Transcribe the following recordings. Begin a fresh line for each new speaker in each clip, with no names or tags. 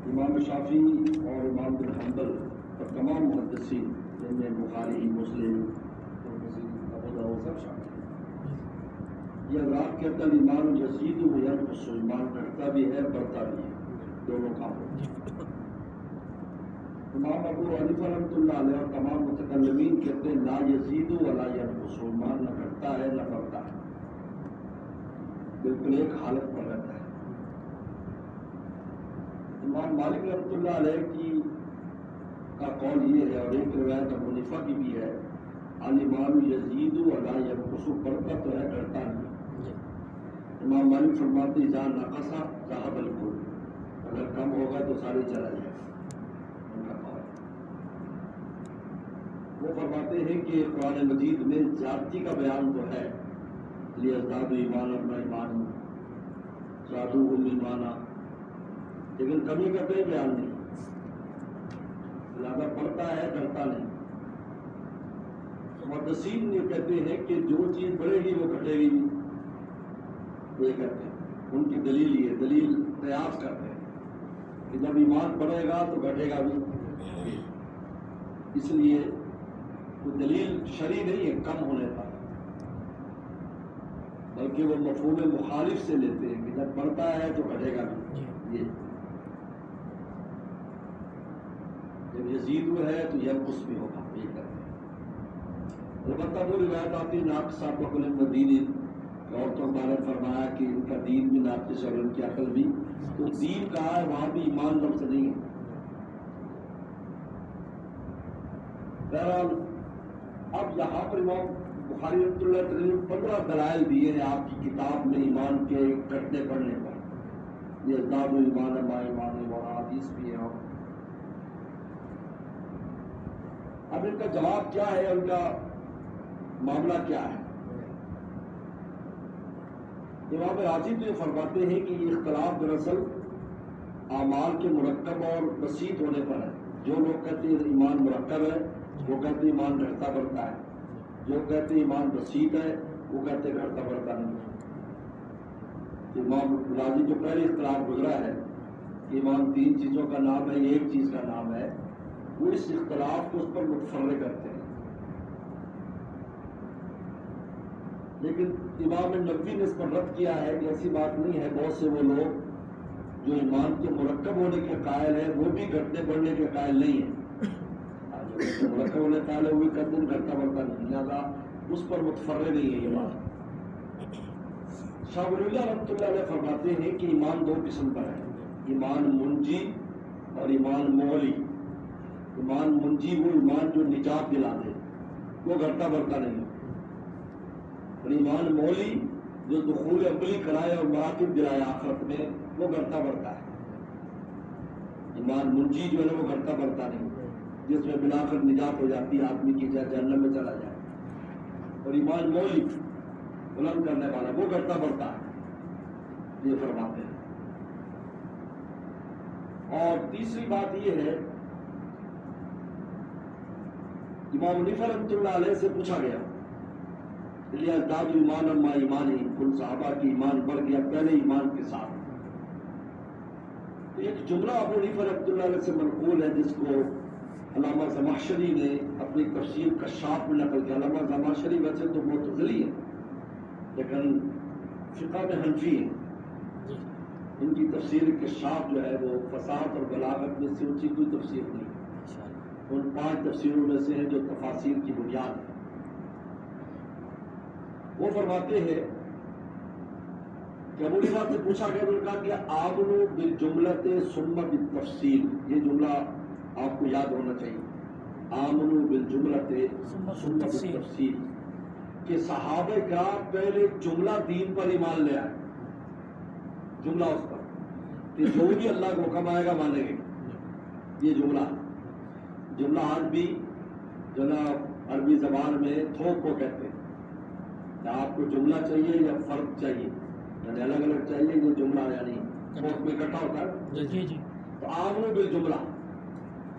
امام شافعی اور امام بن حنبل اور تمام محدثین جن میں بخاری مسلم ابو داؤد سب شامل ہیں، یہ حضرات کہتا ہے ایمان یزید و ینقص، ایمان گھٹتا بھی ہے بڑھتا بھی ہے، دونوں کام ہوتے ہیں۔ امام ابو حنیفہ رحمۃ اللہ علیہ اور تمام متکلمین کہتے ہیں لا یزید ولا ینقص، ایمان نہ گھٹتا ہے نہ بڑھتا ہے، بالکل ایک حالت پر رہتا ہے۔ امام مالک رحمۃ اللہ علیہ کا قول یہ ہے، اور ایک روایت ابو حنیفہ کی بھی ہے، الایمان یزید ولا ینقص، بڑھتا تو ہے گھٹتا نہیں۔ امام مالک فرماتے اذا نقص ذهب الكل، اگر کم ہوگا تو سارے چلا جائے گا، ان کا قول۔ وہ فرماتے ہیں کہ قرآن مجید میں زیادتی کا بیان تو ہے، لیزدادوا ایمانا مع ایمان زادوہم ایمانا، لیکن کمی کا کوئی بیان نہیں، لہذا بڑھتا ہے گھٹتا نہیں۔ محدثین یہ کہتے ہیں کہ جو چیز بڑھے گی وہ گھٹے گی بھی، یہ کہتے ہیں، ان کی دلیل یہ دلیل قیاس کرتے ہیں کہ جب ایمان بڑھے گا تو گھٹے گا بھی، اس لیے وہ دلیل شرعی نہیں ہے کم ہونے پر، بلکہ وہ مفہوم مخالف سے لیتے ہیں کہ جب بڑھتا ہے تو گھٹے گا بھی، یہ جب یزید ہے تو ینقص بھی ہوگا، یہ کہتے ہیں۔ البتہ وہ روایت آتی ہے ناقص بقل دین، عورتوں کے بارے فرمایا کہ ان کا دین بھی ناقص اور ان کی عقل بھی، تو دین کہا ہے وہاں بھی ایمان لفظ نہیں ہے۔ بہرحال اب یہاں پر امام بخاری رحمۃ اللہ علیہ 15 دلائل دیے ہیں آپ کی کتاب میں ایمان کے گھٹنے بڑھنے پر، یہ ازداد ایمان مع ایمان اور حدیث بھی ہے۔ اب ان کا جواب کیا ہے، ان کا معاملہ کیا ہے؟ امام راضی تو یہ فرماتے ہیں کہ یہ اختلاف دراصل اعمال کے مرکب اور بسیط ہونے پر ہے۔ جو لوگ کہتے ہیں ایمان مرکب ہے وہ کہتے ہیں ایمان گھٹتا بڑھتا ہے، جو کہتے ہیں ایمان بسیط ہے وہ کہتے ہیں گھٹتا بڑھتا نہیں ہے۔ امام راضی جو پہلے اختلاف گزرا ہے کہ ایمان 3 چیزوں کا نام ہے، یہ ایک چیز کا نام ہے، وہ اس اختلاف کو اس پر متفرع کرتے ہیں۔ لیکن امام نووی نے اس پر رد کیا ہے کہ ایسی بات نہیں ہے، بہت سے وہ لوگ جو ایمان کے مرکب ہونے کے قائل ہیں وہ بھی گھٹنے بڑھنے کے قائل نہیں ہیں، جو مرکب ہونے کے قائل ہے وہ بھی کہتے ہیں گھٹتا بڑھتا نہیں، لہٰذا اس پر متفرع نہیں ہے یہ بات۔ شاہ ولی اللہ رحمۃ اللہ علیہ فرماتے ہیں کہ ایمان 2 قسم پر ہے، ایمان منجی اور ایمان مولی۔ ایمان منجی وہ ایمان جو نجات دلا دے، وہ گھٹتا بڑھتا نہیں، اور ایمان مولی جو دخول عملی کرائے اور مراکب دلائے آخرت میں، وہ گھٹتا بڑھتا ہے۔ ایمان منجی جو ہے وہ گھٹتا بڑھتا نہیں، جس میں بلا کر نجات ہو جاتی ہے آدمی کی، چاہے جہنم میں چلا جائے، اور ایمان مولی بلند کرنے والا وہ گھٹتا بڑھتا ہے، یہ فرماتے ہیں۔ اور تیسری بات یہ ہے، امام حنیفہ رحمۃ اللہ علیہ سے پوچھا گیا ازداد ایمان مع ایمان، کل صحابہ کی ایمان بڑھ گیا پہلے ایمان کے ساتھ۔ تو ایک جملہ ابو حنیفہ رحمۃ اللہ علیہ سے منقول ہے جس کو علامہ زمخشری نے اپنی تفسیر کشاف میں نقل کیا۔ علامہ زمخشری ویسے تو معتزلی ہے لیکن فقہ میں حنفی ہیں، ان کی تفسیر کشاف جو ہے وہ فصاحت اور بلاغت میں سے اونچی کوئی تفسیر نہیں ہے، ان 5 تفسیروں میں سے ہیں جو تفاسیر کی بنیاد ہے۔ وہ فرماتے ہیں کہ ابو حنیفہ سے پوچھا گیا، انہوں نے کہا کہ آمنوا بالجملۃ ثم بالتفصیل، یہ جملہ آپ کو یاد ہونا چاہیے، آمنوا بالجملۃ ثم بالتفصیل، کہ صحابہ کرام پہلے جملہ دین پر ایمان لے آئے، جملہ اس پر کہ جو بھی اللہ کو حکم آئے گا مانیں گے، یہ جملہ آج بھی جو نا عربی زبان میں تھوک کو کہتے ہیں، یا آپ کو جملہ چاہیے یا فرد چاہیے، یعنی الگ الگ چاہیے، یہ جملہ یعنی تھوک میں اکٹھا ہوتا ہے۔ تو آمنوا بالجملہ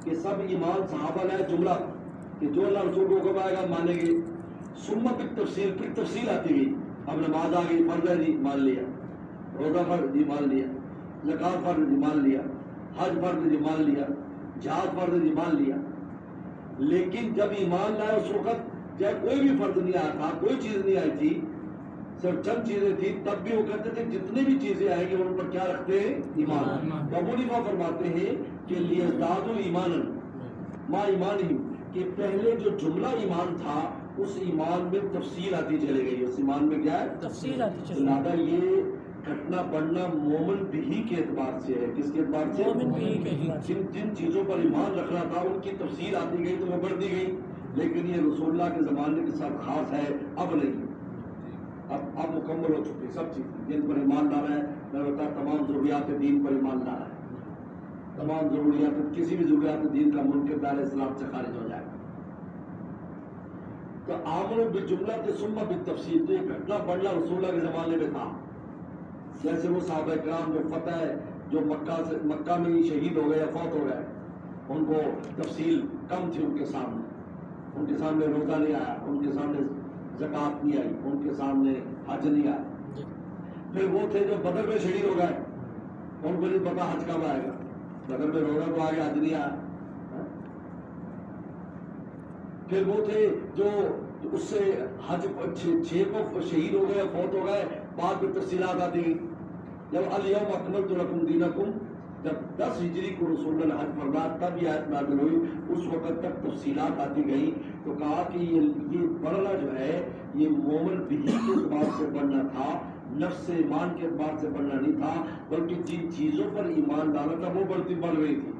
کہ سب ایمان صحابہ لائے جملہ کہ جو اللہ رسول کو حکم آئے گا مانیں گے، ثم بالتفصیل، پھر تفصیل آتی گئی، اب نماز آ گئی، فرض ہے جی مان لیا، روزہ فرض جی مان لیا، زکات فرض جی مان لیا، حج فرض یہ مان لیا, جہاد فرض یہ مان لیا, لیکن جب ایمان لائے اس وقت چاہے کوئی بھی فرض نہیں آیا تھا, کوئی چیز نہیں آئی تھی, صرف چند چیزیں تھی, تب بھی وہ کہتے تھے جتنی بھی چیزیں آئیں گی ان پر کیا رکھتے ہیں؟ ایمان. ابو حنیفہ فرماتے ہیں کہ لیزدادوا ایمانا ما ایمانہم, کہ پہلے جو جملہ ایمان تھا اس ایمان میں تفصیل آتی چلے گئی, اس ایمان میں کیا ہے؟ تفصیل آتی چلے گئی. لہٰذا یہ گھٹنا بڑھنا مومن بھی کے اعتبار سے ہے. کس کے اعتبار سے؟ جن جن چیزوں پر ایمان رکھنا تھا ان کی تفصیل آتی گئی تو وہ بڑھتی گئی, لیکن یہ رسول اللہ کے زمانے کے ساتھ خاص ہے, اب نہیں. اب مکمل ہو چکی سب چیزیں. جن پر ایمان لانا ہے, میں بتا تمام ضروریات دین پر ایمان لانا ہے, تمام ضروریات, کسی بھی ضروریات دین کا منکر دائرہ اسلام سے خارج ہو جائے. تو آمنوا بالجملہ ثم بالتفصیل, تو یہ گھٹنا بڑھنا رسول اللہ کے زمانے میں تھا. جیسے وہ صحابہ کرام جو فتح جو مکہ میں ہی شہید ہو گئے یا فوت ہو گئے, ان کو تفصیل کم تھی ان کے سامنے روزہ نہیں آیا, ان کے سامنے زکوٰۃ نہیں آئی, ان کے سامنے حج نہیں آیا. پھر وہ تھے جو بدر میں شہید ہو گئے, ان کو نہیں پتا حج کب آئے گا, بدر میں روزہ تو آگے حج نہیں آیا. پھر وہ تھے جو اس سے حج 6 کو شہید ہو گئے, فوت ہو گئے, بعد میں تفصیلات آتی گئی. جب الیوم اکملت لکم دینکم, جب 10 ہجری کو رسول اللہ نے حج فرمایا تب یہ آیت نازل ہوئی, اس وقت تک تفصیلات آتی گئی. تو کہا کہ یہ بڑھنا جو ہے یہ مومن بھی کے اعتبار سے بڑھنا تھا, نفس ایمان کے اعتبار سے بڑھنا نہیں تھا, بلکہ جن چیزوں پر ایمان ڈالا تھا وہ بڑھ رہی تھی.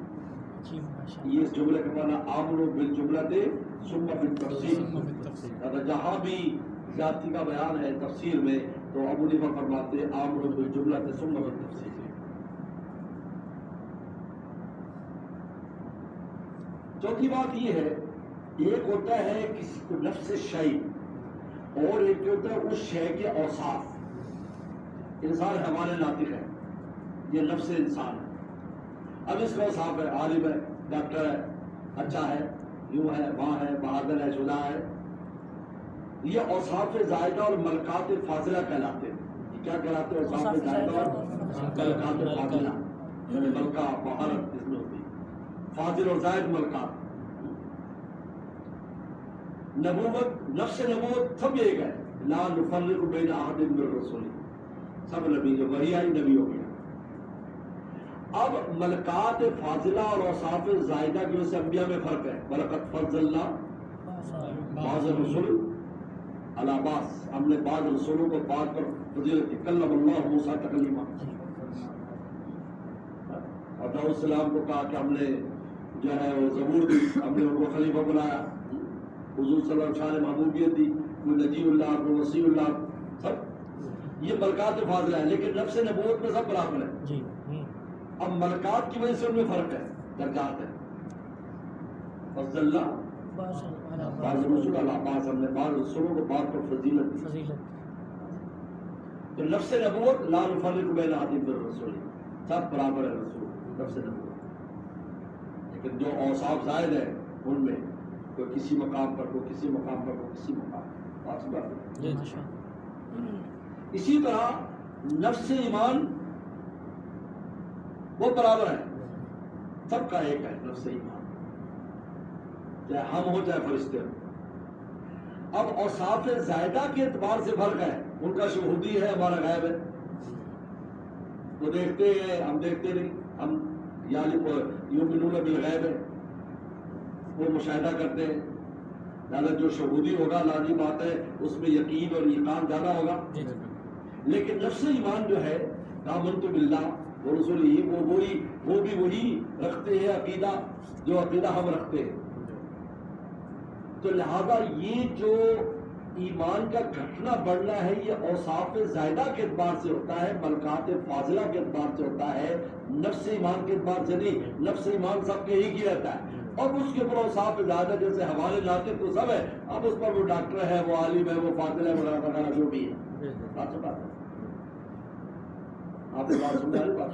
یہ اس جملے کا معنی آمنوا بالجملۃ ثم بالتفصیل. جہاں بھی زیادتی کا بیان ہے تفسیر میں تو ابو حنیفہ فرماتے ہیں آمنوا بالجملۃ ثم بالتفصیل. چوتھی بات یہ ہے, ایک ہوتا ہے کسی کو نفس شیء, اور ایک ہوتا ہے اس شے کے اوصاف. انسان حیوان ناطق ہے, یہ نفس انسان ہے. اب اس کا اوصاف ہے, عالم ہے, ڈاکٹر ہے, اچھا ہے, یوں ہے, وہاں ہے, بہادر ہے, شجاع ہے. یہ اوصاف زائدہ اور ملکات فاضلہ کہلاتے ہیں. یہ کیا کہلاتے ہیں؟ اوصاف زائدہ اور ملکات فاضلہ. یعنی ملکہ مہارت اس میں ہوتی ہے, فاضل اور زائد ملکات. نبوت, نفس نبوت سب ایک ہے, لا نفرق بین احد من الرسل, سب نبی, جو وحی آئی نبی ہو گیا. اب ملکات فاضلہ اور اوصاف زائدہ کی وجہ سے انبیاء میں فرق ہے. وَلَقَدْ فَضَّلْنَا بَعْضَ الرُّسُلِ عَلَىٰ بَعْضٍ, ہم نے بعض رسولوں کو بعض پر فضیلت دی. کلم اللہ موسیٰ تکلیما, اور داؤد السلام کو کہا کہ ہم نے جو ہے وہ زبور دی, ہم نے ان کو خلیفہ بنایا. حضور صلی اللہ علیہ وسلم محبوبیت دی, کوئی نجی اللہ, کوئی وسیع اللہ, سب یہ ملکات فاضلہ ہے. لیکن نفس نبوت میں سب برابر ہے. اب ملکات کی وجہ سے ان میں فرق ہے, درجات ہے. فضلنا بعض رسول اللہ بعض, ہم نے بعض رسولوں کو بعض پر فضیلت دی. تو نفس نبوت لا نفرق بین احد من الرسل, سب برابر ہے رسول نفس نبوت. لیکن جو اوصاف زائد ہے ان میں کوئی کسی مقام پر, کوئی کسی مقام پر, کوئی کسی مقام پر. اسی طرح نفس ایمان وہ برابر ہے, سب کا ایک ہے نفس ایمان, چاہے ہم ہو چاہے فرشتے ہو. اب اوصاف زائدہ کے اعتبار سے فرق ہے. ان کا شہودی ہے, ہمارا غائب ہے. وہ دیکھتے ہیں, ہم دیکھتے نہیں. ہم یؤمنون بالغیب ہے, وہ مشاہدہ کرتے ہیں. لہٰذا جو شہودی ہوگا لازمی بات ہے اس میں یقین اور ایقان زیادہ ہوگا. لیکن نفس ایمان جو ہے آمنت باللہ ورسولہ, وہ بھی وہی رکھتے ہیں عقیدہ جو عقیدہ ہم رکھتے ہیں. تو لہذا یہ جو ایمان کا گھٹنا بڑھنا ہے یہ اوصاف زائدہ کے اعتبار سے ہوتا ہے, ملکات فاضلہ کے اعتبار سے ہوتا ہے, نفس ایمان کے اعتبار سے نہیں. نفس ایمان سب کے ایک ہی رہتا ہے. اب اس کے اوپر اوصاف زیادہ جیسے حوالے لاتے تو سب ہے, اب اس پر وہ ڈاکٹر ہے, وہ عالم ہے, وہ فاضل ہے, وغیرہ وغیرہ جو بھی ہے. بات آپ کو بات سمجھا رہی بات.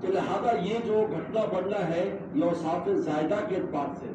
تو لہذا یہ جو گھٹنا بڑھنا ہے یہ اوصاف زائدہ کے اعتبار سے,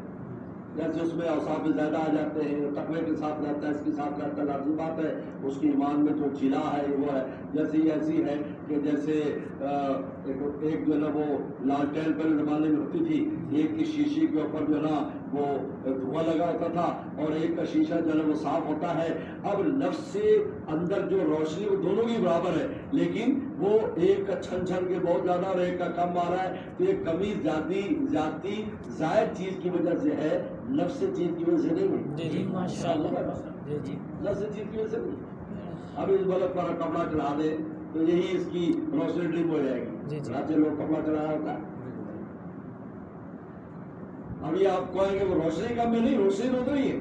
جیسے اس میں اوصاف زیادہ آ جاتے ہیں، تقوی کے ساتھ رہتا ہے، اس کے ساتھ رہتا ہے، لازمی بات ہے اس کی ایمان میں جو چلا ہے وہ ہے. جیسے یہ ایسی ہے کہ جیسے ایک جو ہے نا وہ لالٹین پہلے زمانے میں ہوتی تھی، ایک کی شیشے کے اوپر جو ہے نا وہ دھواں لگا ہوتا تھا اور ایک کا شیشہ جو ہے نا وہ صاف ہوتا ہے. اب نفس سے اندر جو روشنی وہ دونوں کی برابر ہے، لیکن وہ ایک کا چھن چھن کے بہت زیادہ اور ایک کا کم آ رہا ہے. تو یہ کمی ذاتی زائد چیز کی وجہ سے ہے، نفس چیز کی وجہ سے نہیں.
جی جی ماشاءاللہ. جی جی
نفس چیز کی وجہ سے نہیں. اب اس بلب پر کپڑا چڑھا دے تو یہی اس کی روشنی ڈریم ہو جائے گی.
جی جی
راجے لوگ کپڑا چڑھایا ہوتا ہے. اب یہ آپ کہیں گے وہ روشنی کم میں نہیں، روشنی تو ادھر ہی ہے.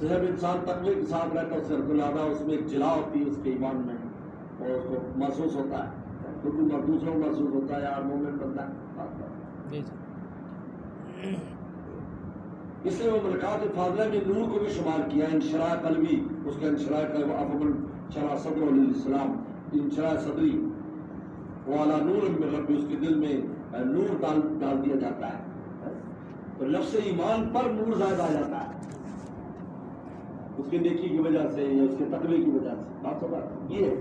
جب انسان تقوی کے ساتھ رہتا ہے اس سے زیادہ اس میں ایک جلا ہوتی ہے اس کے ایمان میں اور اس کو محسوس ہوتا ہے، کیونکہ دوسروں کو محسوس ہوتا ہے یار مومن بنتا ہے. اس لیے وہ ملکات فاضلہ میں نور کو بھی شمار کیا. انشراح قلبی، اس کا انشراح قلب افضل شرح صدر علیہ السلام، انشراح صدری والا نور میں ربی، اس کے دل میں نور ڈال دیا جاتا ہے. تو نفس ایمان پر نور زائد آ جاتا ہے اس کی نیکی کی وجہ سے یا اس کے تقوی کی وجہ سے. بات سمجھ یہ ہے.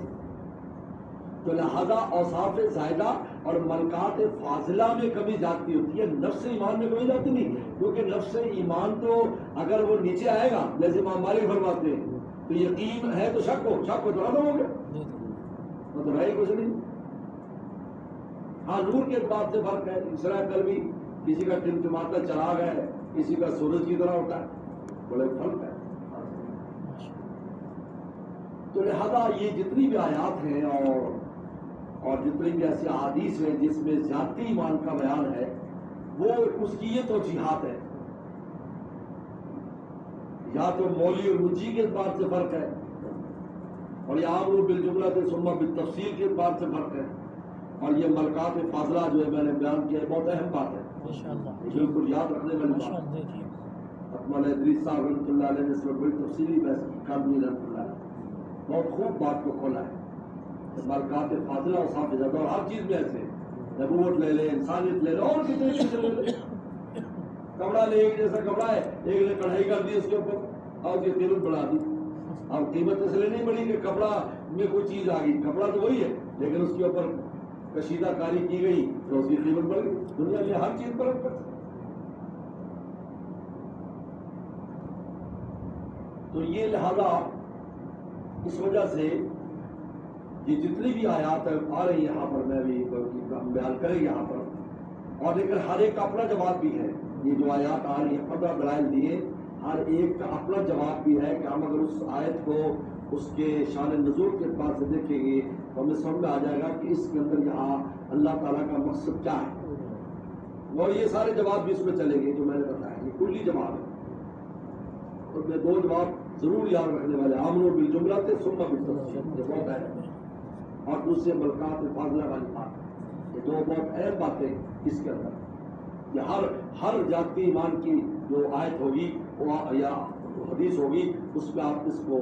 تو لہذا اوصاف زائدہ اور ملکات فاضلہ میں کمی جاتی ہوتی ہے، نفس ایمان میں کمی جاتی نہیں. کیونکہ نفس ایمان تو اگر وہ نیچے آئے گا جیسے امام مالک فرماتے ہیں تو یقین ہے تو شک ہو تو ختم ہو گیا، مطلب ہے کچھ نہیں. ہاں نور کے اعتبار سے فرق ہے. انشراح قلبی، کسی کا ٹمٹماتا چراغ ہے، کسی کا سورج کی طرح ہوتا ہے، بڑا فرق ہے. تو لہذا یہ جتنی بھی آیات ہیں اور جتنی بھی ایسی احادیث ہیں جس میں ذاتی ایمان کا بیان ہے، وہ اس کی یہ توجیحات ہے. یا تو مولی اور مجی کے اعتبار سے فرق ہے، اور یا عام بالجملہ سے ثم بالتفصیل کے اعتبار سے فرق ہے. اور یہ ملکات فاضلہ جو ہے میں نے بیان کیا ہے، بہت اہم بات ہے، بالکل یاد رکھنے والی بات ہے. اکمل ادریس صاحب رحمۃ اللہ علیہ نے اس میں بڑی تفصیلی بحث کی، کاظمی رحمۃ اللہ علیہ بہت خوب بات کو کھولا ہے. ملکات فاضلہ اور صاف زیادہ، اور ہر چیز میں ایسے نبوت لے لے، انسانیت لے لے، اور کتنے چیزیں لے لے. کپڑا لے، ایک جیسا کپڑا ہے، ایک نے کڑھائی کر دی اس کے اوپر اور اس کی قیمت بڑھا دی. اب قیمت اس لیے نہیں بڑھی کہ کپڑا میں کوئی چیز آ گئی، کپڑا تو وہی ہے لیکن اس کے اوپر کشیدہ کاری کی گئی تو اس کی قیمت بڑھ گئی. دنیا میں ہر چیز پر تو یہ لہذا اس وجہ سے یہ جتنی بھی آیات آ رہی ہیں یہاں پر میں بھی بیان کریں یہاں پر، اور لیکن ہر ایک کا اپنا جواب بھی ہے. یہ جو آیات آ رہی ہیں 15 دلائل دیے، ہر ایک کا اپنا جواب بھی ہے کہ ہم اگر اس آیت کو اس کے شان نزول کے اعتبار سے دیکھیں گے تو ہمیں سمجھ میں آ جائے گا کہ اس کے اندر یہاں اللہ تعالیٰ کا مقصد کیا ہے. اور یہ سارے جواب بھی اس میں چلیں گے جو میں نے بتایا، یہ کلی جواب ہے. اور میں 2 جواب ضرور یاد رکھنے والے، آمنوا بالجملہ سے ثم بالتفصیل، یہ بہت ہے. اور دوسرے ملکات فاضلہ والی بات، یہ 2 بہت اہم باتیں اس کے اندر. یہ ہر ذاتی ایمان کی جو آیت ہوگی یا حدیث ہوگی اس میں آپ اس کو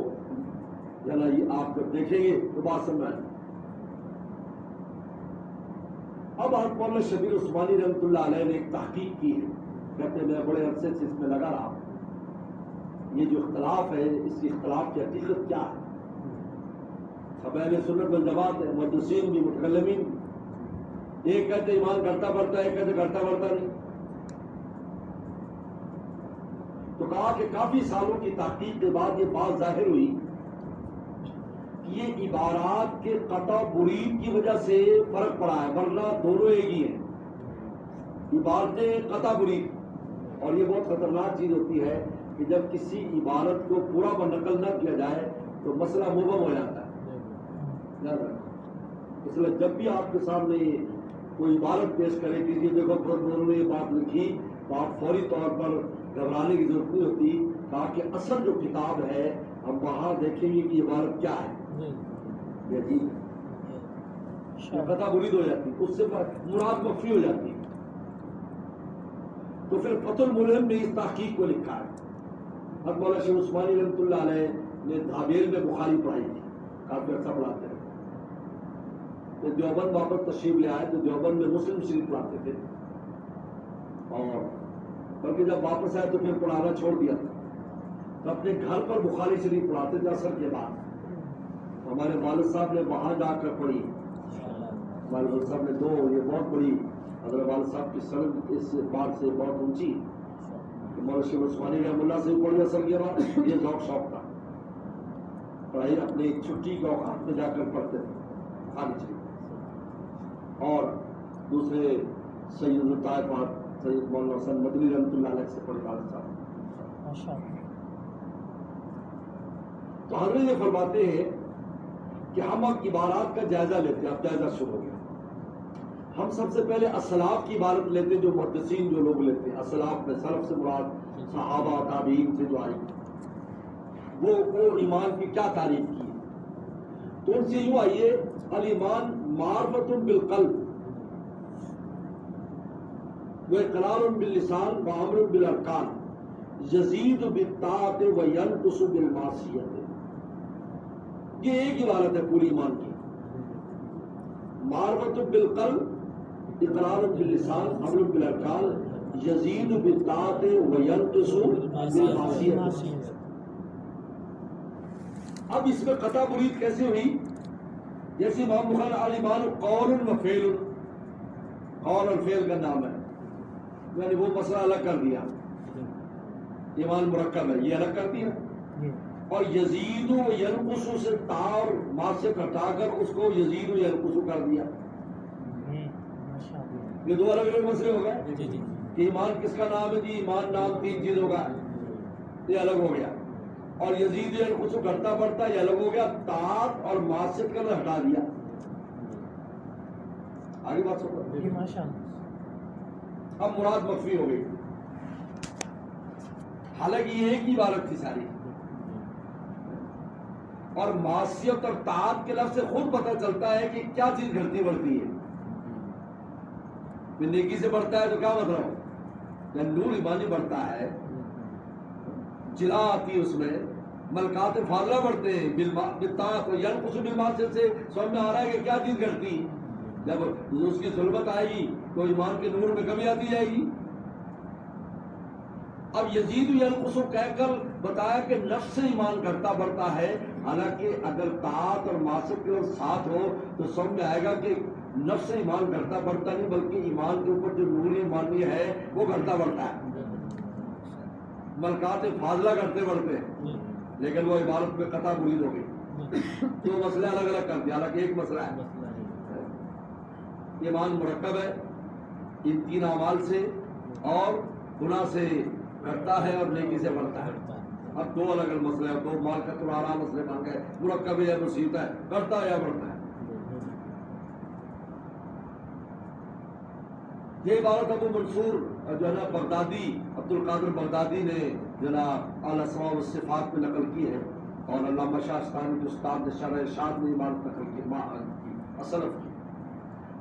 یہ آپ جب دیکھیں گے تو بات سمجھ آئے. اب حضرت مولانا شبیر عثمانی رحمۃ اللہ علیہ نے ایک تحقیق کی ہے. کہتے ہیں میں بڑے عرصے سے اس میں لگا رہا ہوں. یہ جو اختلاف ہے اس اختلاف کی حقیقت کیا ہے؟ اہل سنت والجماعت ہے، محدثین بھی متکلمین بھی، ایک کہتے ایمان کرتا بڑھتا ہے، ایک کہتے کرتا بڑھتا نہیں. تو کہا کہ کافی سالوں کی تحقیق کے بعد یہ بات ظاہر ہوئی کہ یہ عبارات کے قطع برید کی وجہ سے فرق پڑا ہے، ورنہ دونوں ایک ہی ہیں. عبارتیں قطع برید، اور یہ بہت خطرناک چیز ہوتی ہے کہ جب کسی عبارت کو پورا نقل نہ کیا جائے تو مسئلہ مبہم ہو جاتا ہے. اس لیے جب بھی آپ کے سامنے کوئی عبارت پیش کرے کسی جگہ پر انہوں نے یہ بات لکھی تو آپ فوری طور پر گھبرانے کی ضرورت نہیں ہوتی، تاکہ اصل جو کتاب ہے ہم وہاں دیکھیں گے کہ عبارت کیا ہے. یہ جی قطع برید ہو جاتی، اس سے مراد مخفی ہو جاتی. تو پھر فتح الملہم نے اس تحقیق کو لکھا ہے. حضرت مولانا شیخ عثمانی رحمۃ اللہ علیہ نے دھابیل میں بخاری پڑھائی تھی، کافی عرصہ پڑھاتے ہیں. دیوبند واپس تشریف لے آئے تو دیوبند میں مسلم شریف پڑھاتے تھے، اور بلکہ جب واپس آئے تو پھر پڑھانا چھوڑ دیا تھا. تو اپنے گھر پر بخاری شریف پڑھاتے تھے اثر کے بعد. ہمارے والد صاحب نے وہاں جا کر پڑھی. ہمارے والد صاحب نے 2 یہ بہت بڑی حضرت والد صاحب کی سند اس بات سے بہت اونچی. مولانا شیخ عثمانی رحمۃ اللہ سے پڑھی اثر کے بعد. یہ ذوق شوق تھا, پڑھائی اپنی چھٹی کے اوقات میں جا کر پڑھتے تھے بخاری شریف. اور دوسرے سید الطائف سید مولانا حسن مدنی رحمۃ اللہ علیہ سے پڑھی والد صاحب. تو حضرت یہ فرماتے ہیں کہ ہم اب عبارات کا جائزہ لیتے ہیں. اب جائزہ شروع ہو گیا. ہم سب سے پہلے اسلاف کی عبارت لیتے ہیں, جو محدثین جو لوگ لیتے ہیں. اسلاف میں سلف سے مراد صحابہ تابعین سے جو آئی وہ ایمان کی کیا تعریف کی. تو ان سے یوں آئیے, الایمان معرفت بالقلب واقرار باللسان وامر بالارکان یزید بالطاعت وینقص بالمعصیت. یہ ایک عبارت ہے پوری ایمان کی. معرفت بالقلب, اقرار باللسان, امر بالارکان, یزید بالطاعت وینقص بالمعصیت. اب اس میں قطع مرید کیسے ہوئی؟ جیسے امام بخاری الایمان قول و فعل, قول اور فعل کا نام ہے, یعنی وہ مسئلہ الگ کر دیا. ایمان مرکب ہے, یہ الگ کر دیا. اور یزید و ینقص سے تا اور ما سے ہٹا کر اس کو یزید و ینقص کر دیا. یہ 2 الگ الگ مسئلے ہو گئے کہ ایمان کس کا نام ہے جی. ایمان نام 3 چیز ہوگا, یہ الگ ہو گیا. اور یزید ینقص گھٹتا بڑھتا یہ الگ ہو گیا. طاعت اور معصیت کا ہٹا دیا. آگے بات سمجھ. اب مراد مخفی ہو گئی. حالانکہ یہ ایک ہی عبارت تھی ساری. اور معصیت اور طاعت کے لفظ سے خود پتہ چلتا ہے کہ کیا چیز گھٹتی بڑھتی ہے. نیکی سے بڑھتا ہے تو کیا مطلب, جب نور ایمانی بڑھتا ہے, جلا آتی ہے اس میں, ملکات فاضلہ بڑھتے ہیں بالطاعت و ینقص بالمعصیت سے سمجھ میں آ رہا ہے کہ کیا چیز گھٹتی. جب اس کی ظلمت آئے گی تو ایمان کے نور میں کمی آتی جائے گی. اب یزید ینقص کہہ کر بتایا کہ نفس سے ایمان گھٹتا بڑھتا ہے. حالانکہ اگر طاعت اور معصیت کے ساتھ ہو تو سمجھ میں آئے گا کہ نفس سے ایمان گھٹتا بڑھتا نہیں, بلکہ ایمان کے اوپر جو نور ایمانی ہے وہ گھٹتا بڑھتا ہے. ملکات فاضلہ گھٹتے بڑھتے ہیں, لیکن وہ عبارت میں قطع مرید ہو گئی. تو مسئلہ الگ الگ کر دیا, حالانکہ ایک مسئلہ ہے. ایمان مرکب ہے ان 3 اعمال سے, اور گناہ سے گھٹتا ہے اور نیکی سے بڑھتا ہے. اب 2 الگ الگ مسئلے ہیں. 2 مال کا تمہارا مسئلے بن گئے. مرکب ہے یا بسیط ہے, گھٹتا ہے یا بڑھتا ہے. یہ عبارت ابو منصور جو ہے نا بغدادی, عبد القادر بغدادی نے جو نا الاسماء والصفات میں نقل کی ہے, اور علامہ شاہستانی کے استاد نے شرح ارشاد میں عبارت نقل کی اصلف کی.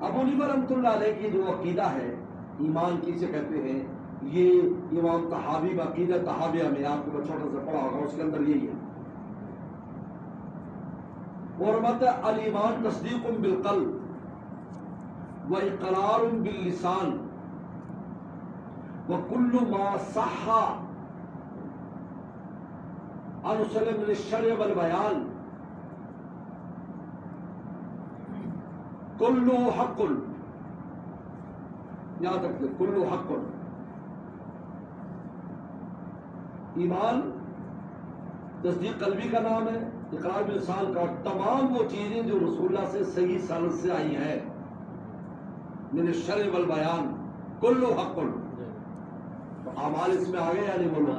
ابو حنیفہ رحمۃ اللہ علیہ کی جو عقیدہ ہے ایمان کی سے کہتے ہیں, یہ امام طحاوی عقیدہ طحاویہ میں آپ کو چھوٹا سا پڑھا ہوگا, اس کے اندر یہی ہے. اور مت الایمان تصدیق بالقلب واقرار باللسان وكل ما صح عن سلم من الشرع والبيان كله حق. یاد رکھتے كله حق. ایمان تصدیق قلبی کا نام ہے, اقرار باللسان کا, اور تمام وہ چیزیں جو رسول اللہ سے صحیح سند سے آئی ہیں من الشرع والبیان کل حق. تو اعمال اس میں آگے یا نہیں بولو,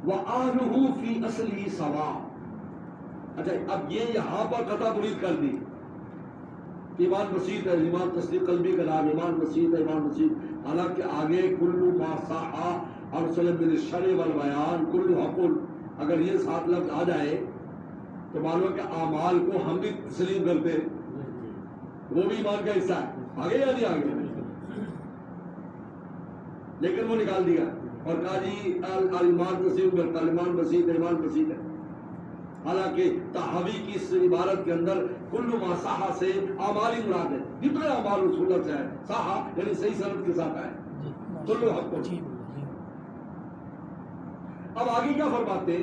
وآلہ فی اصلہ سواء. اچھا اب یہ یہاں پر قطع مرید کر دی. ایمان بسیط ہے, ایمان تصدیق قلبی کا نام, ایمان بسیط ہے, ایمان بسیط. حالانکہ آگے کل ما صح عن سلم من الشرع والبیان کل حق, اگر یہ 7 لفظ آ جائے تو معلوم کہ اعمال کو ہم بھی تسلیم کرتے ہیں, وہ بھی ایمان کا حصہ ہے. آگے یا نہیں آگے, لیکن وہ نکال دیا اور کہا جی ایمان تسلیم کرتا, ایمان بسیط ہے, ایمان بسیط ہے. حالانکہ تحاوی کی اس عبارت کے اندر کل ما صح سے اعمال مراد ہے، جتنے اعمال رسول سے ہے صح یعنی صحیح سند کے ساتھ آئے کل حق. اب آگے کیا فرماتے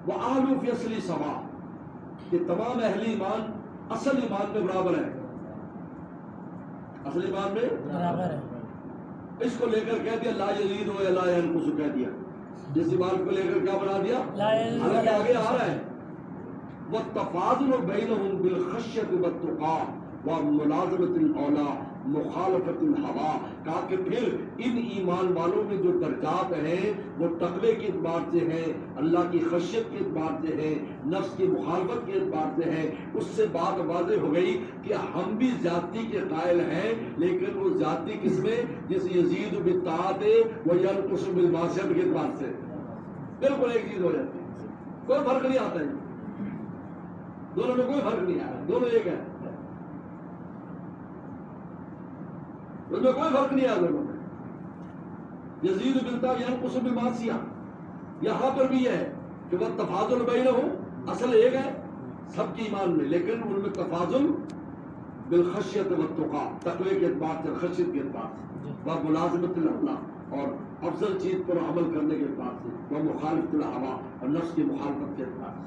وَأَهْلُ فِي أَصْلِ سَوَاءٍ کہ تمام اہل ایمان اصل ایمان میں برابر ہے. اصل ایمان میں
برابر ہے.
اس کو لے کر کہہ دیا لا یزید و لا ینقص کہہ دیا. جس ایمان کو لے کر کیا بنا دیا؟ حالانکہ آگے آ رہا ہے وَالتَّفَاضُلُ بَيْنَهُمْ بِالْخَشْيَةِ وَالتُّقَىٰ وَمُلَازَمَةِ الْأَوْلَىٰ مخالفت الہوا. کہا کہ پھر ان ایمان والوں میں جو درجات ہیں وہ تقوی کے اعتبار سے ہیں، اللہ کی خشیت کے اعتبار سے ہیں، نفس کی مخالفت کے اعتبار سے ہیں. اس سے بات واضح ہو گئی کہ ہم بھی زیادتی کے قائل ہیں، لیکن وہ زیادتی کس میں؟ جس یزید بالطاعت و ینقص بالمعصیت کے اعتبار سے بالکل ایک چیز ہو جاتی ہے. کوئی فرق نہیں آتا ہے، دونوں میں کوئی فرق نہیں آیا، دونوں ایک ہے، اس میں کوئی فرق نہیں آیا دونوں میں. یزید بالطاعت ینقص بالمعصیت یہاں پر بھی ہے کہ وہ تفاضل بینہم اصل ایک ہے سب کی ایمان میں، لیکن ان میں تفاضل بالخشیت والتقیٰ تقوی کے اعتبار سے، خشیت کے اعتبار سے، وہ ملازمت اللہ اور افضل چیز پر عمل کرنے کے اعتبار سے، وہ مخالفت الہوا اور نفس کی مخالفت کے اعتبار سے.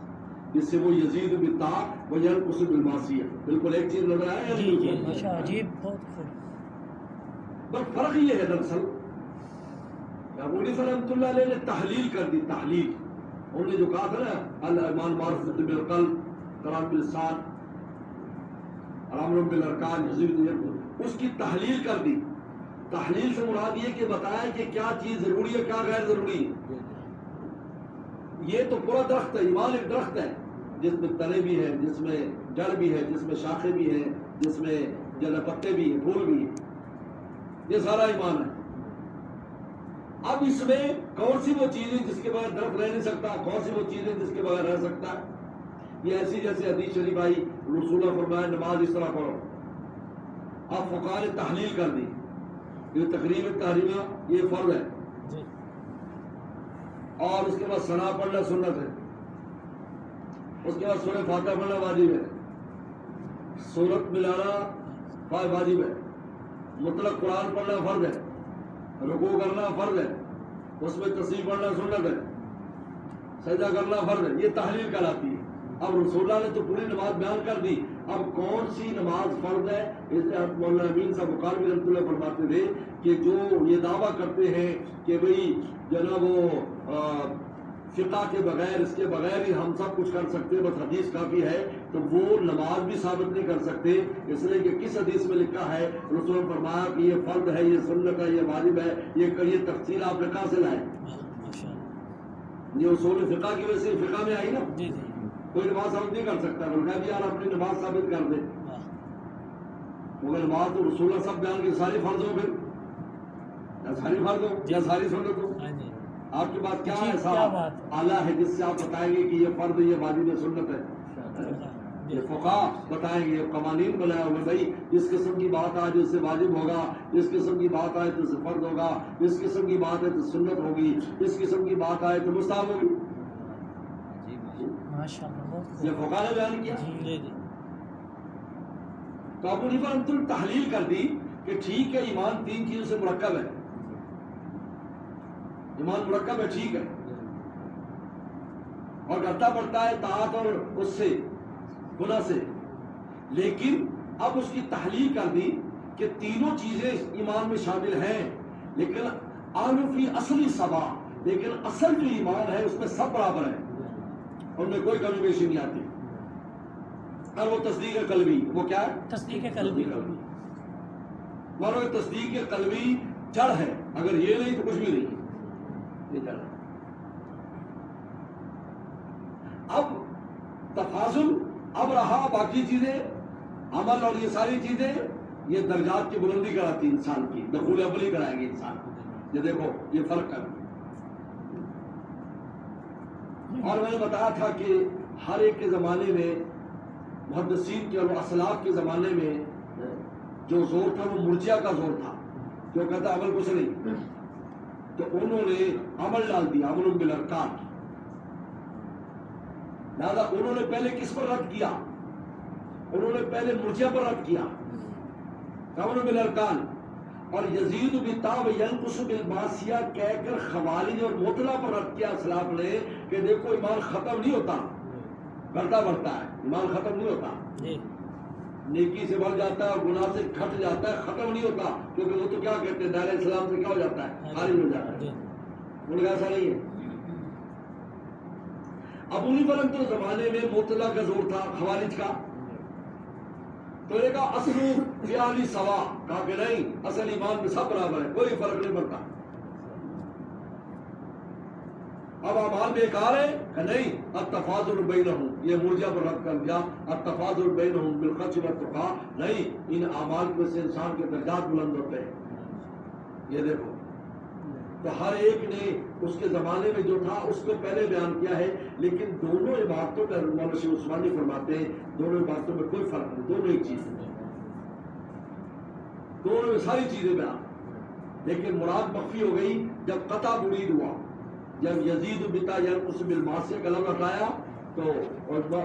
جس سے وہ یزید بالطاعت و ینقص بالمعصیت بالکل ایک چیز نظر آیا ہے.
عجیب بہت خوب.
بس فرق یہ ہے دراصل ابو حنیفہ رحمۃ اللہ علیہ نے تحلیل کر دی. تحلیل انہوں نے جو کہا تھا نا الایمان معرفۃ بالقلب قرار باللسان امر بالارکان اس کی تحلیل کر دی. تحلیل سے مراد یہ کہ بتایا کہ کیا چیز ضروری ہے کیا غیر ضروری ہے. یہ تو پورا درخت ہے، ایمان ایک درخت ہے جس میں تنے بھی ہیں، جس میں جڑ بھی ہے، جس میں شاخیں بھی ہیں، جس میں جڑ پتے بھی ہیں، پھول بھی ہیں. یہ سارا ایمان ہے. اب اس میں کون سی وہ چیزیں جس کے بغیر درخت رہ نہیں سکتا، کون سی وہ چیزیں جس کے بغیر رہ سکتا ہے. یہ ایسی جیسے حدیث شریف آئی رسول اللہ فرمایا نماز اس طرح پڑھو. اب فقہاء نے تحلیل کر دی یہ تقریب تحریمہ یہ فرض ہے اور اس کے بعد ثنا پڑھنا سنت ہے، اس کے بعد سورہ فاتحہ پڑھنا واجب ہے، سورت ملانا واجب ہے، مطلق قرآن پڑھنا فرض ہے، رکوع کرنا فرض ہے، اس میں تسبیح پڑھنا سنت ہے، سجدہ کرنا فرض ہے. یہ تحلیل کراتی ہے. اب رسول اللہ نے تو پوری نماز بیان کر دی. اب کون سی نماز فرض ہے؟ اس لیے مولانا امین صاحب بخاری رحمۃ اللہ فرماتے تھے کہ جو یہ دعویٰ کرتے ہیں کہ بھئی جناب وہ فقہ کے بغیر اس کے بغیر ہی ہم سب کچھ کر سکتے بس حدیث کافی ہے، تو وہ نماز بھی ثابت نہیں کر سکتے. اس لیے کہ کس حدیث میں لکھا ہے رسول نے فرمایا کہ یہ فرض ہے، یہ سنت ہے، یہ واجب ہے، یہ تفصیل آپ نے کہاں سے لائے؟ یہ اصول فقہ کی وجہ سے فقہ میں آئی نا. کوئی نماز ثابت نہیں کر سکتا، بلکہ بھی یار اپنی نماز ثابت کر دے. مگر نماز تو رسول اللہ سب بیان کی ساری فرض ہو، پھر یا ساری فرض ہو یا ساری سنت ہو. آپ کی بات کیا ہے صاحب؟ اعلیٰ ہے جس سے آپ بتائیں گے کہ یہ فرض یہ واجب سنت ہے. یہ فقہاء بتائیں گے، قوانین بنائے ہوئے بھائی اس قسم کی بات آئے تو اس سے واجب ہوگا، اس قسم کی بات آئے تو اس سے فرض ہوگا، اس قسم کی بات ہے تو سنت ہوگی، اس قسم کی بات آئے تو مستحب ہوگی. یہ فقہاء نے بیان کیا. تو ابو حنیفہ رحمۃ اللہ تحلیل کر دی کہ ٹھیک ہے ایمان تین چیزوں سے مرکب ہے، ایمان مرکب ہے، ٹھیک ہے، اور کرتا پڑتا ہے طاعت اور اس سے گناہ سے. لیکن اب اس کی تحلیل کر دی کہ تینوں چیزیں ایمان میں شامل ہیں، لیکن آلو فی اصلی سوا، لیکن اصل جو ایمان ہے اس میں سب برابر ہے، ان میں کوئی کمی بیشی نہیں آتی. اور وہ تصدیق قلبی، وہ کیا ہے؟ تصدیق قلبی. مانو تصدیق قلبی جڑ ہے، اگر یہ نہیں تو کچھ بھی نہیں. یہ جڑ ہے. اب تفاضل اب رہا باقی چیزیں، عمل اور یہ ساری چیزیں، یہ درجات کی بلندی کراتی انسان کی، دخول اولی کرائیں گے انسان کو. یہ دیکھو یہ فرق کر. اور میں نے بتایا تھا کہ ہر ایک کے زمانے میں محدثین کے اور اسلاف کے زمانے میں جو زور تھا وہ مرجیہ کا زور تھا، جو کہتا عمل کچھ نہیں، تو انہوں نے عمل ڈال دیا، عمل بالارکان. لہذا انہوں نے پہلے کس پر رد کیا؟ انہوں نے پہلے مرجئہ پر رد کیا قول بالارکان، اور یزید بالتا و ینقص بالمعصیہ کہہ کر خوارج اور معتزلہ پر رد کیا اسلاف نے کہ دیکھو ایمان ختم نہیں ہوتا، بڑھتا بڑھتا ہے، ایمان ختم نہیں ہوتا، نیکی سے بڑھ جاتا ہے اور گناہ سے گھٹ جاتا ہے، ختم نہیں ہوتا، کیونکہ وہ تو کیا کہتے ہیں دائرہ اسلام سے کیا ہو جاتا ہے، خارج ہو جاتا ہے، ان کا ایسا نہیں ہے۔ ابو حنیفہ کے زمانے میں معتزلہ کا زور تھا، خوارج کا، تو نے کہا اصل فعلی سوا، کہا کہ نہیں، اصل ایمان میں سب برابر ہے، کوئی فرق نہیں پڑتا۔ اب اعمال بیکار ہے کہ نہیں، التفاضل بینہم، یہ مرجئہ پر رد کر دیا، التفاضل بینہم بالخشیۃ والتقیٰ، نہیں، ان اعمال میں سے انسان کے درجات بلند ہوتے ہیں۔ یہ دیکھو تو ہر ایک نے اس کے زمانے میں جو تھا اس کو پہلے بیان کیا ہے، لیکن دونوں عبارتوں کا مولانا شیخ عثمانی فرماتے ہیں دونوں عبارتوں میں کوئی فرق نہیں، دونوں ایک چیز ہے، دونوں میں ساری چیزیں بیان، لیکن مراد مخفی ہو گئی جب قطع مرید ہوا، جب یزید بتا ینقص بالمعصیہ کا لفظ ہٹایا تو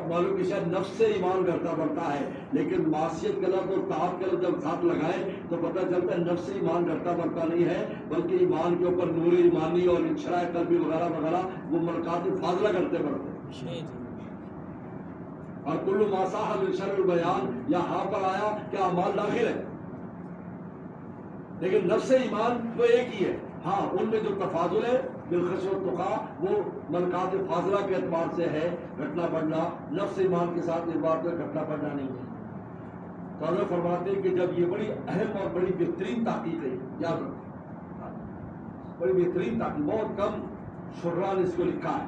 معلوم کہ شاید نفس سے ایمان گھٹتا بڑھتا ہے، لیکن معصیت کا لفظ اور طاعت کا لفظ جب ساتھ لگائے تو پتہ چلتا ہے نفس سے ایمان گھٹتا بڑھتا نہیں ہے، بلکہ ایمان کے اوپر نور ایمانی اور انشراح قلبی وغیرہ وغیرہ وہ ملکات فاضلہ کرتے بڑھتے۔ اور کل ما صح من شرع البیان یہاں پر آیا کہ اعمال داخل ہے، لیکن نفس ایمان تو ایک ہی ہے، ہاں ان میں جو تفاضل ہے بالخشیۃ والتقیٰ وہ ملکات فاضلہ کے اعتبار سے ہے، گھٹنا بڑھنا، نفس ایمان کے ساتھ اس بات میں گھٹنا بڑھنا نہیں ہے۔ تو حضرت فرماتے ہیں کہ جب یہ بڑی اہم اور بڑی بہترین تحقیق ہے، یاد رکھیں بڑی بہترین تحقیق، بہت کم شرح نے اس کو لکھا ہے،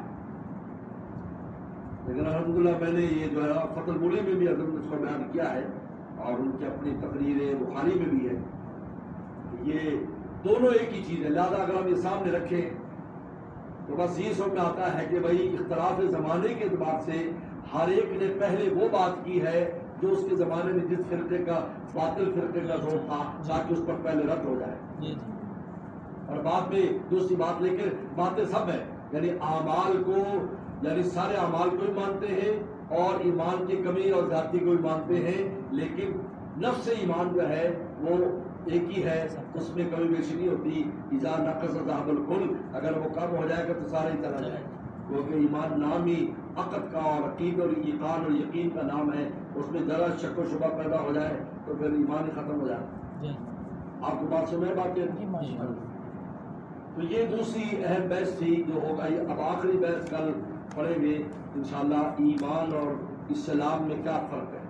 لیکن الحمدللہ میں نے یہ جو ہے فتح المولی میں بھی حضرت نے اس کو بیان کیا ہے، اور ان کی اپنی تقریر بخاری میں بھی ہے، یہ دونوں ایک ہی چیز ہے۔ لہذا اگر ہم یہ سامنے رکھیں تو بس یہ سمجھ میں آتا ہے کہ بھائی اختلاف زمانے کے اعتبار سے ہر ایک نے پہلے وہ بات کی ہے جو اس کے زمانے میں جس فرقے کا باطل فرقے کا زور تھا تاکہ اس پر پہلے رد ہو جائے، اور بعد میں دوسری بات لے کر باتیں سب ہیں، یعنی اعمال کو، یعنی سارے اعمال کو بھی مانتے ہیں اور ایمان کی کمی اور زیادتی کو بھی مانتے ہیں، لیکن نفس ایمان جو ہے وہ ایک ہی ہے، اس میں کمی بیشی نہیں ہوتی۔ اذا نقص ذهب الكل، اگر وہ کم ہو جائے گا تو سارا ہی چلا جائے گا، کیونکہ ایمان نام ہی عقد کا اور عقید اور ایقان اور یقین کا نام ہے، اس میں ذرا شک و شبہ پیدا ہو جائے تو پھر ایمان ہی ختم ہو جائے۔ آپ کو بات سمجھ بات ہے؟ تو یہ دوسری اہم بحث تھی جو ہوگا، اب آخری بحث کل پڑھیں گے انشاءاللہ، ایمان اور اسلام میں کیا فرق ہے،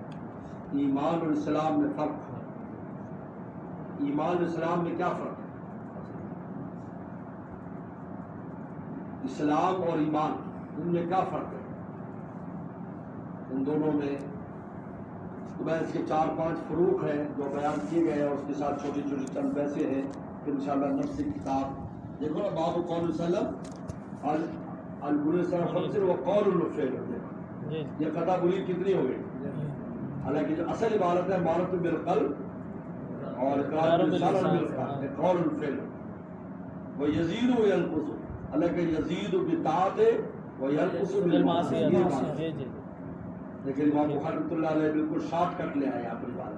ایمان اور اسلام میں فرق، ایمان اور اسلام میں کیا فرق ہے، اسلام اور ایمان ان میں کیا فرق ہے، ان دونوں میں تو میں اس کے 4-5 فروق ہیں جو بیان کیے گئے ہیں، اور اس کے ساتھ چھوٹی چھوٹی چند بحثیں ہیں کہ انشاءاللہ نفس کتاب دیکھو نا، باب قول وسلم البر و قول الفعل، یہ قطع بلی کتنی ہو گئی، حالانکہ جو اصل عبارت ہے معرفت بالقلب اور اقرار باللسان بالقول، قول الفعل، وہ یزید و ینقص، حالانکہ یزید بالطاعت و ینقص بالمعصیہ، لیکن امام بخاری رحمۃ اللہ علیہ بالکل شارٹ کٹ لے آئے اپنی بات۔